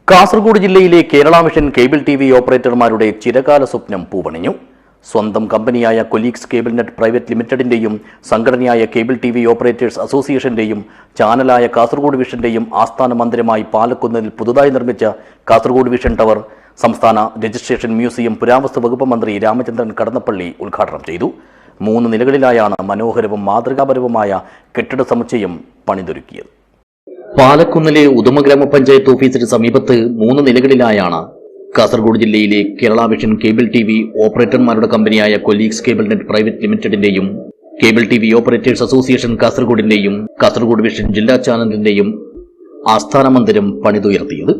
കാസർഗോഡ് ജില്ലയിലെ Kerala mission cable TV ഓപ്പറേറ്റർമാരുടെ ചിരകാല സ്വപ്നം പൂവണിഞ്ഞു. സ്വന്തം കമ്പനിയായ കൊലീഗ്സ് കേബിൾ നെറ്റ് പ്രൈവറ്റ് ലിമിറ്റഡിന്റെയും സംഘടനയായ കേബിൾ ടിവി ഓപ്പറേറ്റേഴ്സ് അസോസിയേഷന്റെയും ചാനലായ കാസർഗോഡ് വിഷന്റെയും ആസ്ഥാന മന്ദിരമായി പാലക്കുന്നിൽ പുതുതായി നിർമ്മിച്ച കാസർഗോഡ് വിഷൻ ടവർ സംസ്ഥാന രജിസ്ട്രേഷൻ മ്യൂസിയം പുരാവസ്തു വകുപ്പ് മന്ത്രി രാമചന്ദ്രൻ കടന്നപ്പള്ളി ഉദ്ഘാടനം ചെയ്തു. 3 നിലകളിലായാണ് മനോഹരവും മാതൃകാപരവുമായ കെട്ടിട സമുച്ചയം പണിതൊരുക്കിയത്. പാലക്കുന്നിലെ ഉദുമ ഗ്രാമപഞ്ചായത്ത് ഓഫീസിന് സമീപത്ത് 3 നിലകളിലായാണ് കാസർഗോഡ് ജില്ലയിലെ കേരള വിഷൻ കേബിൾ ടിവി ഓപ്പറേറ്റർമാരുടെ കമ്പനിയായ കൊലീഗ്സ് കേബിൾ നെറ്റ് പ്രൈവറ്റ് ലിമിറ്റഡിന്റെയും കേബിൾ ടിവി ഓപ്പറേറ്റേഴ്സ് അസോസിയേഷൻ കാസർഗോഡിന്റെയും കാസർഗോഡ് വിഷൻ ജില്ലാ ചാനലിന്റെയും ആസ്ഥാന മന്ദിരം പണിതുയർത്തിയത്.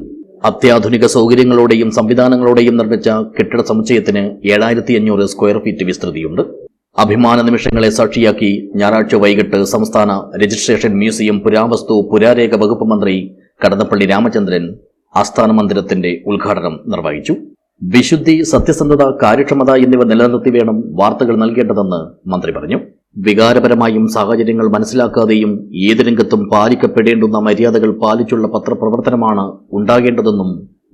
അത്യാധുനിക സൗകര്യങ്ങളോടെയും സംവിധാനങ്ങളോടെയും നിർമ്മിച്ച കെട്ടിട സമുച്ചയത്തിന് 7500 സ്ക്വയർ ഫീറ്റ് വിസ്തൃതിയുണ്ട്. അഭിമാന നിമിഷങ്ങളെ സാക്ഷിയാക്കി ഞായറാഴ്ച വൈകിട്ട് സംസ്ഥാന രജിസ്ട്രേഷൻ മ്യൂസിയം പുരാവസ്തു പുരാരേഖ വകുപ്പ് മന്ത്രി കടന്നപ്പള്ളി രാമചന്ദ്രൻ ആസ്ഥാന മന്ദിരത്തിന്റെ ഉദ്ഘാടനം നിർവഹിച്ചു. വിശുദ്ധി, സത്യസന്ധത, കാര്യക്ഷമത എന്നിവ നിലനിർത്തി വേണം വാർത്തകൾ നൽകേണ്ടതെന്ന് മന്ത്രി പറഞ്ഞു. വികാരപരമായും സാഹചര്യങ്ങൾ മനസ്സിലാക്കാതെയും ഏത് രംഗത്തും പാലിക്കപ്പെടേണ്ടുന്ന മര്യാദകൾ പാലിച്ചുള്ള പത്രപ്രവർത്തനമാണ് ഉണ്ടാകേണ്ടതെന്നും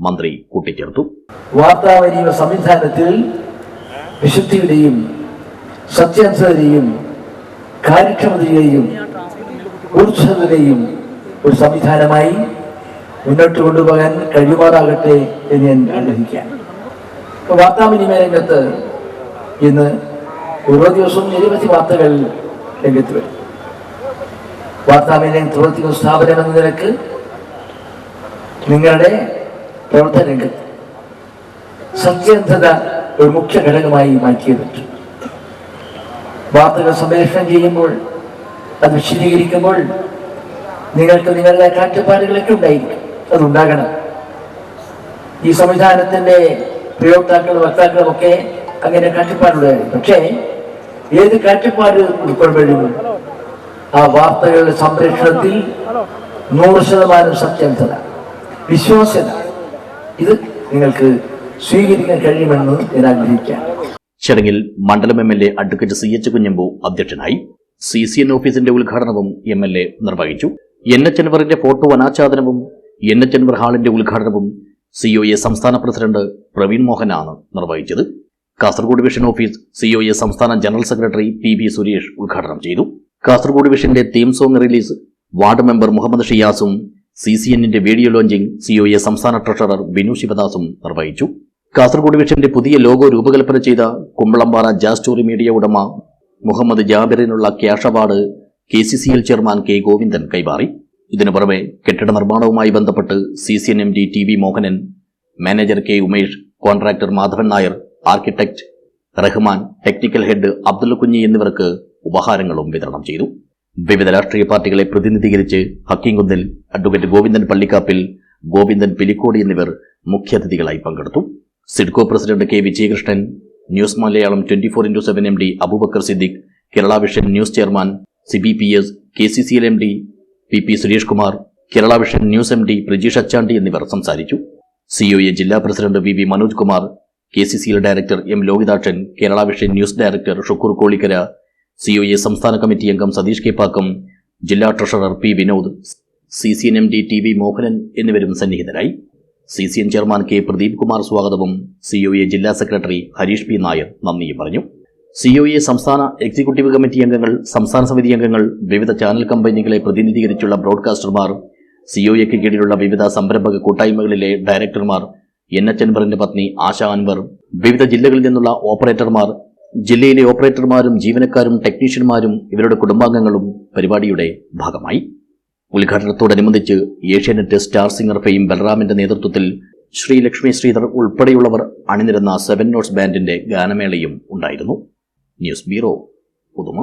മന്ത്രി കൂട്ടിച്ചേർത്തു. വാർത്താവലിയ സംവിധാനത്തിൽ വിശുദ്ധിയുടെയും സത്യസന്ധതയെയും കാര്യക്ഷമതയെയും ഊർജ്ജതയെയും ഒരു സംവിധാനമായി മുന്നോട്ട് കൊണ്ടുപോകാൻ കഴിയുമാറാകട്ടെ എന്ന് ഞാൻ ആഗ്രഹിക്കാം. വാർത്താവിനിമയ രംഗത്ത് ഇന്ന് ഓരോ ദിവസവും നിരവധി വാർത്തകൾ രംഗത്ത് വരും. വാർത്താവിനിമയം പ്രവർത്തിക്കുന്ന സ്ഥാപനം എന്ന നിലക്ക് നിങ്ങളുടെ പ്രവർത്തന രംഗത്ത് സത്യസന്ധത ഒരു മുഖ്യ ഘടകമായി മാറ്റിയിട്ടുണ്ട്. വാർത്തകൾ സംപ്രേഷണം ചെയ്യുമ്പോൾ, അത് വിശദീകരിക്കുമ്പോൾ നിങ്ങൾക്ക് നിങ്ങളുടെ കാഴ്ചപ്പാടുകളൊക്കെ ഉണ്ടായിരിക്കും, അതുണ്ടാകണം. ഈ സംവിധാനത്തിന്റെ പ്രയോക്താക്കളും വക്താക്കളും ഒക്കെ അങ്ങനെ കാഴ്ചപ്പാടുണ്ടായിരുന്നു. പക്ഷേ ഏത് കാഴ്ചപ്പാട് ഉൾക്കൊള്ളുമ്പോഴും ആ വാർത്തകളുടെ സംപ്രേഷണത്തിൽ 100% സത്യസന്ധത, വിശ്വാസ്യത ഇത് നിങ്ങൾക്ക് സ്വീകരിക്കാൻ കഴിയുമെന്ന് ഞാൻ ആഗ്രഹിക്കാം. ചടങ്ങിൽ മണ്ഡലം MLA അഡ്വക്കേറ്റ് CH കുഞ്ഞമ്പു അധ്യക്ഷനായി. CCN ഓഫീസിന്റെ ഉദ്ഘാടനവും MLA നിർവഹിച്ചു. NH അൻവറിന്റെ ഫോട്ടോ അനാച്ഛാദനവും NH അൻവർ ഹാളിന്റെ ഉദ്ഘാടനവും COA സംസ്ഥാന പ്രസിഡന്റ് പ്രവീൺ മോഹനാണ് നിർവഹിച്ചത്. കാസർഗോഡ് വിഷൻ ഓഫീസ് COA സംസ്ഥാന ജനറൽ സെക്രട്ടറി PB സുരേഷ് ഉദ്ഘാടനം ചെയ്തു. കാസർഗോഡ് വിഷന്റെ theme song release ward member Muhammad ഷിയാസും CCNന്റെ വീഡിയോ ലോഞ്ചിംഗ് COA സംസ്ഥാന ട്രഷറർ ബിനു ശിവദാസും നിർവഹിച്ചു. കാസർഗോഡ് വിഷന്റെ പുതിയ ലോഗോ രൂപകൽപ്പന ചെയ്ത കുമ്പളമ്പാറ ജാസ് സ്റ്റോറി മീഡിയ ഉടമ മുഹമ്മദ് ജാബിറിനുള്ള cash award KCCL chairman K Govindan കൈമാറി. ഇതിനു പുറമെ കെട്ടിട നിർമ്മാണവുമായി ബന്ധപ്പെട്ട് CCN MD TV Mohanan, manager K Umesh, contractor Madhavan Nair, architect Rahman, technical head Abdul Kunhi എന്നിവർക്ക് ഉപഹാരങ്ങളും വിതരണം ചെയ്തു. വിവിധ രാഷ്ട്രീയ പാർട്ടികളെ പ്രതിനിധീകരിച്ച് ഹക്കീംകുന്നിൽ അഡ്വക്കേറ്റ് ഗോവിന്ദൻ പള്ളിക്കാപ്പിൽ, ഗോവിന്ദൻ പിലിക്കോടി എന്നിവർ മുഖ്യാതിഥികളായി പങ്കെടുത്തു. SIDCO president K Vijayakrishnan, news Malayalam 24x7 MD Abubakar Siddique, Kerala vision news chairman CBPS, KCCL MD PP Suresh Kumar, Kerala vision news MD Prajeesh Achandi എന്നിവർ സംസാരിച്ചു. COA ജില്ലാ president VV Manoj Kumar, KCCL director M Lohithakshan, Kerala vision news director Shukkoor Kolikkara, COA സംസ്ഥാന കമ്മിറ്റി അംഗം സതീഷ് K പാക്കം, ജില്ലാ treasurer P Vinod, CCN MD TV Mohanan എന്നിവരും സന്നിഹിതരായി. CCN chairman K Pradeep Kumar സ്വാഗതവും COA ജില്ലാ സെക്രട്ടറി ഹരീഷ് P നായർ നന്ദിയും പറഞ്ഞു. COA സംസ്ഥാന എക്സിക്യൂട്ടീവ് കമ്മിറ്റി അംഗങ്ങൾ, സംസ്ഥാന സമിതി അംഗങ്ങൾ, വിവിധ ചാനൽ കമ്പനികളെ പ്രതിനിധീകരിച്ചുള്ള ബ്രോഡ്കാസ്റ്റർമാർ, COAയ്ക്ക് കീഴിലുള്ള വിവിധ സംരംഭക കൂട്ടായ്മകളിലെ ഡയറക്ടർമാർ, NH അൻവറിന്റെ പത്നി ആശ അൻവർ, വിവിധ ജില്ലകളിൽ നിന്നുള്ള ഓപ്പറേറ്റർമാർ, ജില്ലയിലെ ഓപ്പറേറ്റർമാരും ജീവനക്കാരും ടെക്നീഷ്യന്മാരും ഇവരുടെ കുടുംബാംഗങ്ങളും പരിപാടിയുടെ ഭാഗമായി. ഉദ്ഘാടനത്തോടനുബന്ധിച്ച് ഏഷ്യാനെറ്റ് സ്റ്റാർ സിംഗർ ഫെയിം ബൽറാമിന്റെ നേതൃത്വത്തിൽ ശ്രീ ലക്ഷ്മി ശ്രീധർ ഉൾപ്പെടെയുള്ളവർ അണിനിരന്ന 7 നോട്ട്സ് ബാൻഡിന്റെ ഗാനമേളയും ഉണ്ടായിരുന്നു. News bureau, Uduma.